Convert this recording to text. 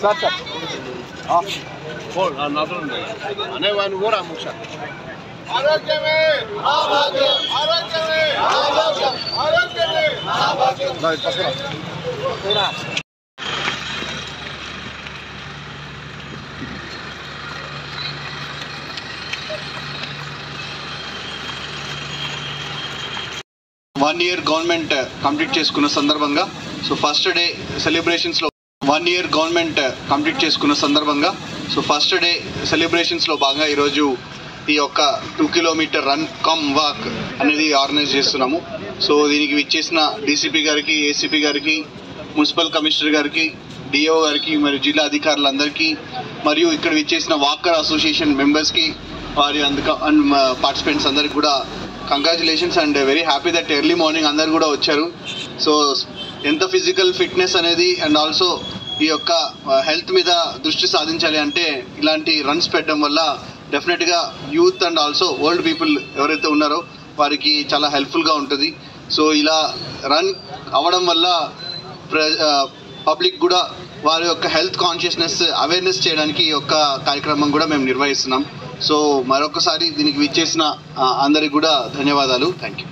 Sir అనేవాడిని కూడా ముఖ్యం ఆరోగ్యమే ఆరోగ్యమే ఆరోగ్యమే ఆరోగ్యమే 1 year గవర్నమెంట్ కంప్లీట్ చేసుకున్న సందర్భంగా సో ఫస్ట్ డే సెలబ్రేషన్స్లో 1 year గవర్నమెంట్ కంప్లీట్ చేసుకున్న సందర్భంగా సో ఫస్ట్ డే సెలబ్రేషన్స్లో భాగంగా ఈరోజు ఈ యొక్క 2 కిలోమీటర్ రన్ కమ్ వాక్ అనేది ఆర్గనైజ్ చేస్తున్నాము. సో దీనికి విచ్చేసిన డీసీపీ గారికి, ఏసీపీ గారికి, మున్సిపల్ కమిషనర్ గారికి, డిఓ గారికి మరియు జిల్లా అధికారులందరికీ మరియు ఇక్కడ విచ్చేసిన వాకర్ అసోసియేషన్ మెంబర్స్కి వారి పార్టిసిపెంట్స్ అందరికి కూడా congratulations and very happy that early morning అందరు కూడా వచ్చారు. సో ఎంత ఫిజికల్ ఫిట్నెస్ అనేది అండ్ ఆల్సో ఈ యొక్క హెల్త్ మీద దృష్టి సాధించాలి అంటే ఇలాంటి రన్స్ పెట్టడం వల్ల డెఫినెట్గా youth and also old people ఎవరైతే ఉన్నారో వారికి చాలా హెల్ప్ఫుల్గా ఉంటుంది. సో ఇలా రన్ అవ్వడం వల్ల పబ్లిక్ కూడా వారి యొక్క హెల్త్ కాన్షియస్నెస్ అవేర్నెస్ చేయడానికి ఈ యొక్క కార్యక్రమం కూడా మేము నిర్వహిస్తున్నాం. సో మరొకసారి దీనికి విచ్చేసిన అందరికి కూడా ధన్యవాదాలు. Thank you.